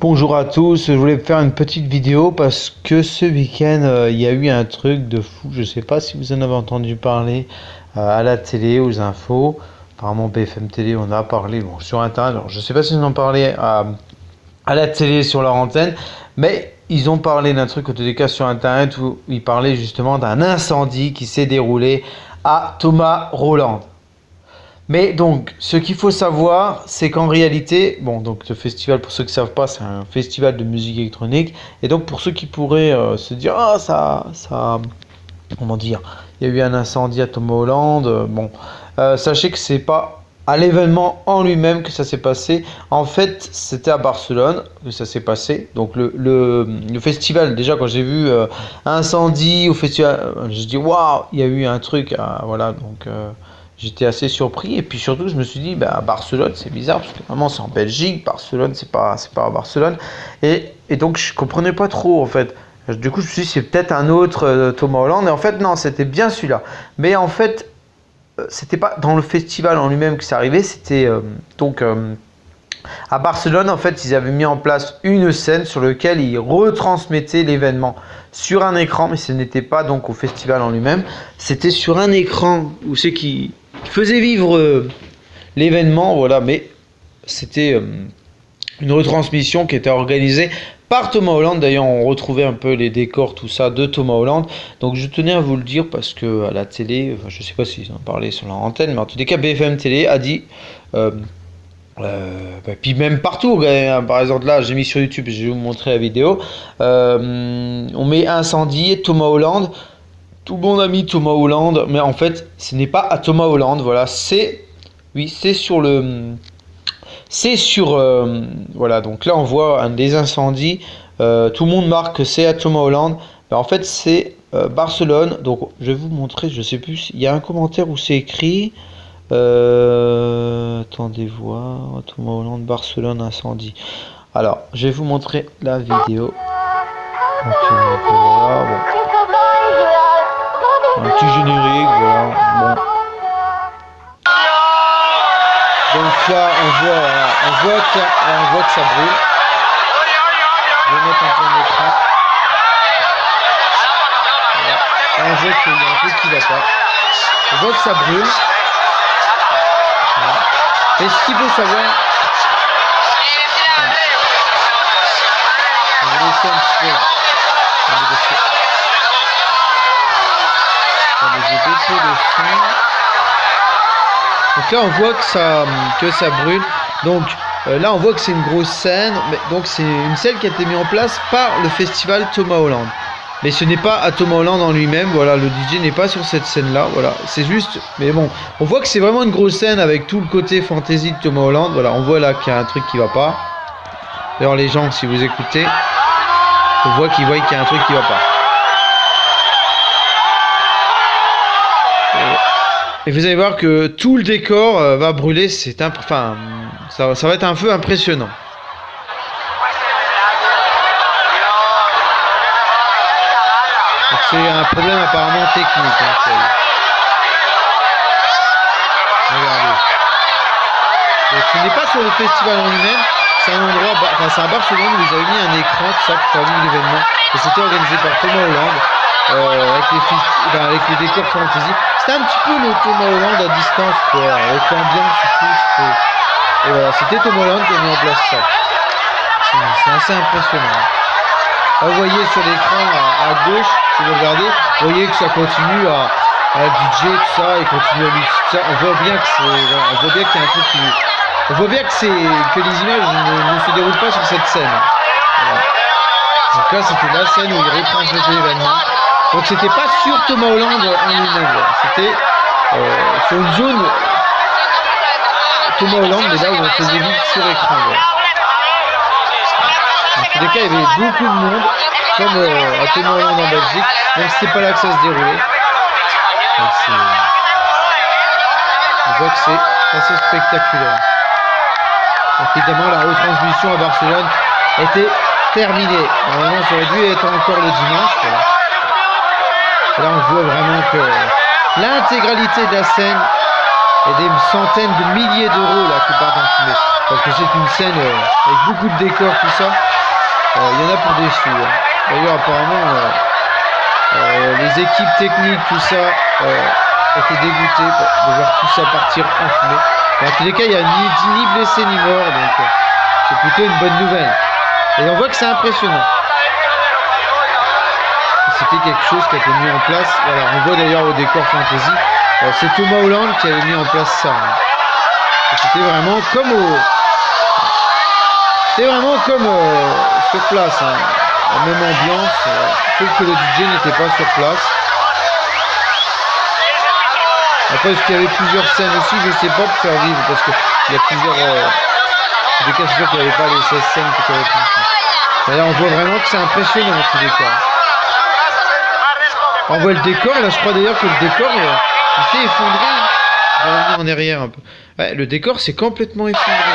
Bonjour à tous, je voulais faire une petite vidéo parce que ce week-end il y a eu un truc de fou. Je sais pas si vous en avez entendu parler à la télé, aux infos. Apparemment BFM Télé on a parlé sur internet. Alors, je sais pas si ils en ont parlé à la télé sur leur antenne, mais ils ont parlé d'un truc en tous les cas sur internet où ils parlaient justement d'un incendie qui s'est déroulé à Thomas Roland. Mais donc, ce qu'il faut savoir, c'est qu'en réalité, bon, donc ce festival, pour ceux qui ne savent pas, c'est un festival de musique électronique. Et donc, pour ceux qui pourraient se dire, ah, comment dire, il y a eu un incendie à Thomas Hollande. Sachez que c'est pas à l'événement en lui-même que ça s'est passé. En fait, c'était à Barcelone que ça s'est passé. Donc, le festival, déjà, quand j'ai vu incendie au festival, je dis, waouh, il y a eu un truc, voilà, donc. J'étais assez surpris et puis surtout je me suis dit bah Barcelone c'est bizarre parce que vraiment c'est en Belgique, Barcelone c'est pas à Barcelone et donc je comprenais pas trop en fait. Du coup je me suis dit c'est peut-être un autre Thomas Hollande et en fait non c'était bien celui-là. Mais en fait c'était pas dans le festival en lui-même que c'est arrivé, c'était à Barcelone, en fait, ils avaient mis en place une scène sur laquelle ils retransmettaient l'événement sur un écran, mais ce n'était pas donc au festival en lui-même, c'était sur un écran où c'est qui faisait vivre l'événement, voilà, mais c'était une retransmission qui était organisée par Thomas Hollande. D'ailleurs, on retrouvait un peu les décors, tout ça, de Thomas Hollande. Donc, je tenais à vous le dire parce que à la télé, enfin, je ne sais pas s'ils en parlaient sur leur antenne, mais en tous les cas, BFM Télé a dit... puis même partout, par exemple là j'ai mis sur YouTube, je vais vous montrer la vidéo, on met incendie, Thomas Hollande, tout le monde a mis Thomas Hollande, mais en fait ce n'est pas à Thomas Hollande, voilà, c'est voilà, donc là on voit des incendies, tout le monde marque que c'est à Thomas Hollande, mais en fait c'est Barcelone, donc je vais vous montrer, je sais plus, il y a un commentaire où c'est écrit... attendez voir, Thomas Hollande, Barcelone, incendie. Alors, je vais vous montrer la vidéo. Donc, voilà, bon. Un petit générique, voilà. Bon. Donc là, on voit que ça brûle. Je vais mettre un peu d'écran. Voilà. On voit qu'il y a un truc qui va pas. On voit que ça brûle. Et ce qu'il faut savoir, je vais laisser un petit peu. J'ai baissé le son. Donc là on voit que ça brûle. Donc là on voit que c'est une grosse scène. Donc c'est une scène qui a été mise en place par le festival Thomas Hollande. Mais ce n'est pas à Thomas Hollande en lui-même, voilà, le DJ n'est pas sur cette scène-là, voilà, c'est juste, mais bon, on voit que c'est vraiment une grosse scène avec tout le côté fantasy de Thomas Hollande, voilà, on voit là qu'il y a un truc qui va pas. D'ailleurs, les gens, si vous écoutez, on voit qu'il y a un truc qui va pas. Et vous allez voir que tout le décor va brûler, ça va être un feu impressionnant. C'est un problème apparemment technique. Regardez. Donc ce n'est pas sur le festival en lui-même, c'est un endroit, c'est à Barcelone où ils avaient mis un écran, tout ça, pour faire vivre l'événement. Et c'était organisé par Thomas Hollande, avec les décors fantasy. C'était un petit peu le Thomas Hollande à distance, quoi, avec l'ambiance et tout. Et voilà, c'était Thomas Hollande qui a mis en place ça. C'est assez impressionnant. Là, vous voyez sur l'écran à gauche, si vous regardez, vous voyez que ça continue à DJ, tout ça, et continue à mixer tout ça. On voit bien qu'il y a un truc qui... On voit bien que les images ne se déroulent pas sur cette scène. Voilà. Donc là, c'était la scène où il retransmettait l'événement. Donc c'était pas sur Thomas Hollande en lui-même, c'était sur une zone Thomas Hollande, mais là où on faisait vivre sur écran. Voilà. Dans tous les cas, il y avait beaucoup de monde, comme à Thomas Hollande en Belgique, même si c'était pas là que ça se déroulait. Donc on voit que c'est assez spectaculaire. Donc évidemment, la retransmission à Barcelone était terminée. Normalement, ça aurait dû être encore le dimanche. Voilà. Et là, on voit vraiment que l'intégralité de la scène et des centaines de milliers d'euros là qui partent en fumée. parce que c'est une scène avec beaucoup de décors, tout ça. Il y en a pour des sous. Hein. D'ailleurs, apparemment, les équipes techniques, tout ça, étaient dégoûtées de voir tout ça partir en fumée. Dans tous les cas, il n'y a ni blessé ni mort, donc c'est plutôt une bonne nouvelle. Et on voit que c'est impressionnant. C'était quelque chose qui a été mis en place. Voilà, on voit d'ailleurs au décor fantasy. C'est Thomas Holland qui avait mis en place ça. Hein. C'était vraiment comme sur place. Hein. La même ambiance. Sauf que le DJ n'était pas sur place. Après, est-ce qu'il y avait plusieurs scènes aussi? Je sais pas, pour faire vivre, parce qu'il y a plusieurs. Des cas, c'est sûr qu'il n'y avait pas les 16 scènes que tu avais pu. D'ailleurs, on voit vraiment que c'est impressionnant en tous les cas. On voit le décor, là je crois d'ailleurs que le décor il s'est effondré. Je vais revenir en arrière un peu. Ouais, le décor s'est complètement effondré.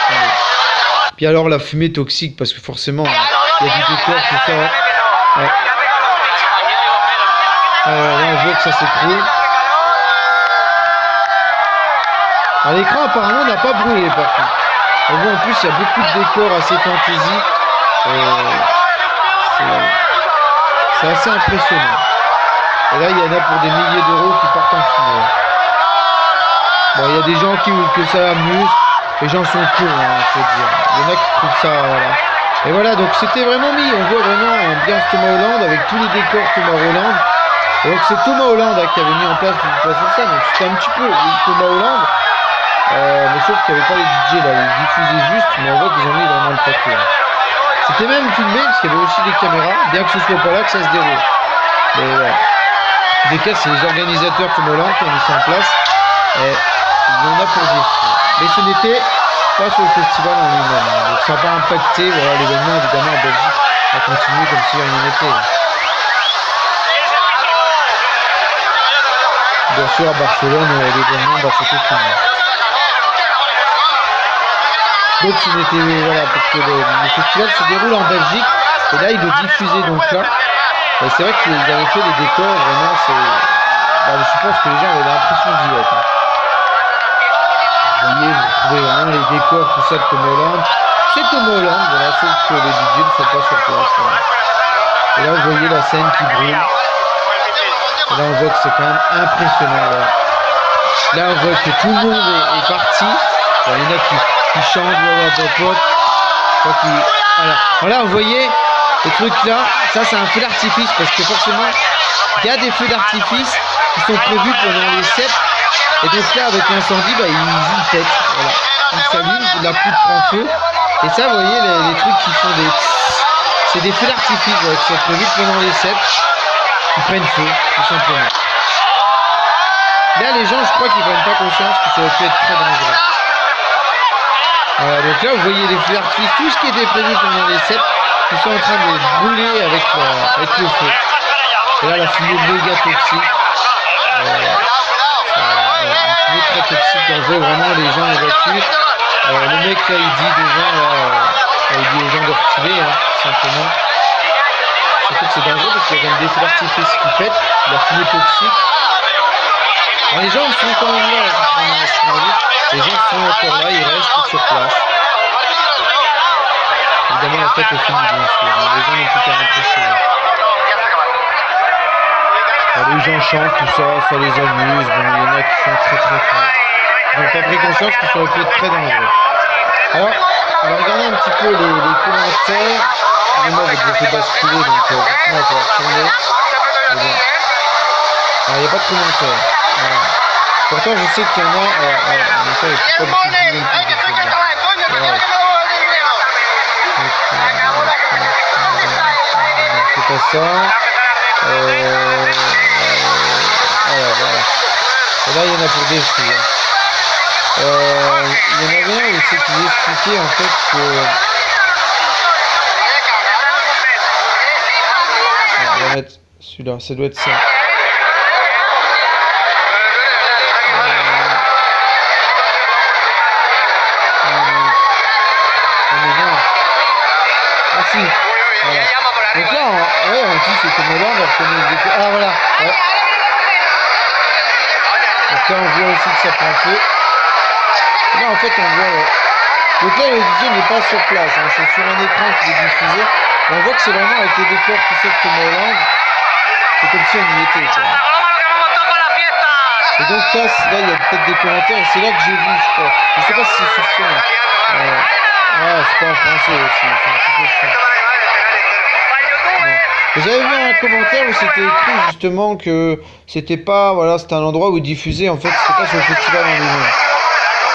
Ouais. Puis alors la fumée toxique, parce que forcément il y a du décor, tout ça. Ouais. Là on voit que ça s'écroule. À l'écran apparemment on n'a pas brûlé par contre. On voit en plus il y a beaucoup de décors assez fantasy. C'est assez impressionnant. Et là, il y en a pour des milliers d'euros qui partent en fumée. Bon, il y a des gens que ça amuse. Les gens sont courts, hein, faut dire. Il y en a qui trouvent ça, voilà. Et voilà, donc c'était vraiment mis. On voit vraiment ambiance Thomas Holland avec tous les décors Thomas Holland. Et donc c'est Thomas Holland qui avait mis en place ça. Donc c'était un petit peu Thomas Holland. Mais sauf qu'il n'y avait pas les DJ là. Ils diffusaient juste, mais on voit qu'ils ont mis vraiment le paquet. Hein. C'était même filmé parce qu'il y avait aussi des caméras, bien que ce soit pas là que ça se déroule. Mais voilà. En tout cas, c'est les organisateurs Thomas Holland qui ont mis ça en place. Et il y en a pour des sous. Mais ce n'était pas sur le festival en lui-même. Donc ça n'a pas impacté voilà, l'événement évidemment en Belgique. On a continué comme si rien n'était. Bien sûr à Barcelone, l'événement c'était fini. Donc ce n'était voilà parce que le festival se déroule en Belgique et là il le diffusait donc là. Et c'est vrai qu'ils avaient fait des décors vraiment je pense que les gens avaient l'impression d'y être. Hein. Vous voyez, vous trouvez vraiment les décors, tout ça de Tom Holland. C'est Tom Holland, voilà, sauf que les DJ ne sont pas sur place. Voilà. Et là vous voyez la scène qui brûle. Et là on voit que c'est quand même impressionnant. Voilà. Là on voit que tout le monde est parti. Bon, il y en a qui chantent, voilà, vous voyez, le truc là, ça c'est un feu d'artifice, parce que forcément, il y a des feux d'artifice qui sont prévus pendant les CEP, et donc là, avec l'incendie, ils pètent, voilà. Ils s'allument, la poudre prend feu, et ça, vous voyez, les trucs qui font des... C'est des feux d'artifice, voilà, qui sont prévus pendant les CEP, qui prennent feu, tout simplement. Là, les gens, je crois qu'ils prennent pas conscience que ça aurait pu être très dangereux. Voilà, donc là vous voyez les feux d'artifice, tout ce qui était prévu pendant les CEP, qui sont en train de brûler avec le feu. Et là la fumée méga toxique. Une fumée très toxique, on voit vraiment les gens évacués. Le mec là il dit il dit aux gens de reculer, hein, tout simplement. Surtout que c'est dangereux parce qu'il y a quand même des feux d'artifice qui pètent, la fumée toxique. Alors, les gens ils sont quand même là, les gens sont encore là, ils restent sur place. Évidemment, la fête est finie, bien sûr. Les gens n'ont plus qu'à rentrer chez eux. Les gens chantent, tout ça, ça les amuse. Bon, il y en a qui sont très très cons. Ils n'ont pas pris conscience que ça aurait pu être très dangereux. Alors, on va regarder un petit peu les commentaires. Excusez-moi, vous fait basculer, donc forcément, on va pouvoir tourner. Bon. Alors, il n'y a pas de commentaires. Voilà. Pourtant, je sais qu'il y en a. Mais ça, il ne faut pas du tout c'est pas ça. Voilà. Et là, il y en a pour des sous. Il y en avait un aussi qui expliquait en fait que. On va mettre celui-là, ça doit être ça. Ah si. Voilà. Donc là, on dit c'est comme là, on va reconnaître des... Ah voilà. Ouais. Donc là, on voit aussi que ça prend feu. Là, en fait, on voit Donc là, le DJ n'est pas sur place, hein, c'est sur un écran qui est diffusé. Et on voit que c'est vraiment avec les décors qui sortent comme Hollande. C'est comme si on y était, quoi. Et donc là, il y a peut-être des commentaires, et c'est là que j'ai vu, je crois. Je sais pas si c'est sur son. Ouais, c'est pas en français aussi, c'est un petit peu chiant. J'avais vu un commentaire où c'était écrit justement que c'était pas, voilà, c'était un endroit où ils diffusaient, en fait, c'était pas sur le festival en lui-même.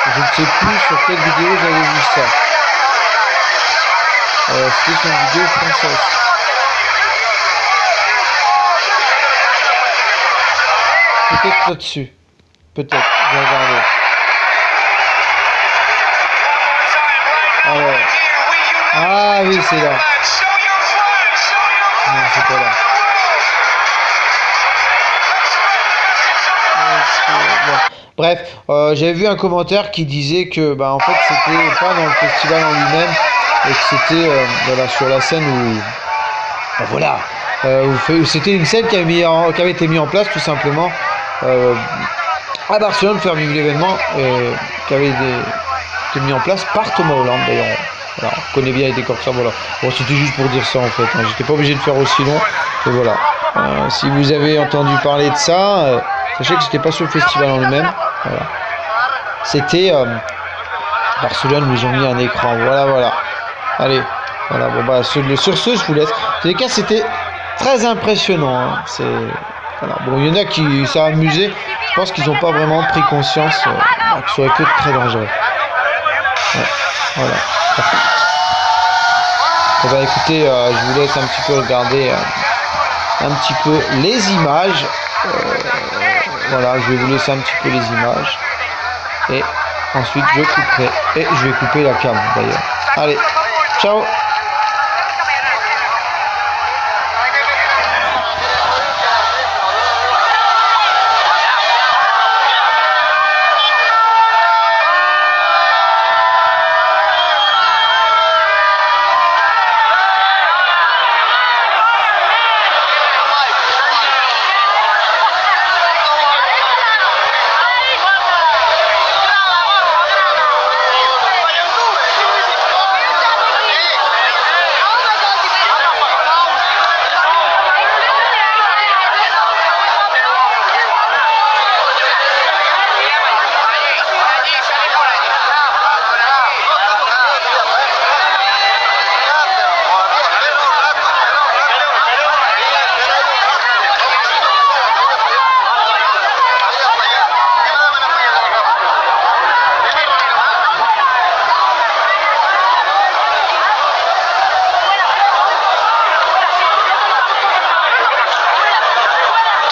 Je ne sais plus sur quelle vidéo j'avais vu ça. C'était sur une vidéo française. Peut-être là-dessus. Peut-être, je vais regarder. Alors. Ah oui, c'est là. Non, c'est pas là. Bon. Bref, j'avais vu un commentaire qui disait que bah, en fait c'était pas dans le festival en lui-même et que c'était voilà, sur la scène où bah, voilà, où c'était une scène qui avait été mise en place tout simplement à Barcelone pour faire vivre l'événement qui avait été mis en place par Thomas Hollande d'ailleurs. Voilà, on connaît bien les décors ça, voilà. Bon, c'était juste pour dire ça en fait, hein. J'étais pas obligé de faire aussi long. Et voilà. Si vous avez entendu parler de ça, sachez que c'était pas sur le festival en lui-même. Voilà. C'était Barcelone, où ils ont mis un écran. Voilà. Allez. Voilà, bon bah sur ce, je vous laisse. En tous les cas, c'était très impressionnant. Hein. Voilà. Bon, il y en a qui s'est amusé. Je pense qu'ils n'ont pas vraiment pris conscience que ça aurait pu être très dangereux. Ouais. Voilà. Et bah écoutez, je vous laisse un petit peu regarder un petit peu les images. Voilà, je vais vous laisser un petit peu les images. Et ensuite je couperai. Et je vais couper la cam d'ailleurs. Allez, ciao!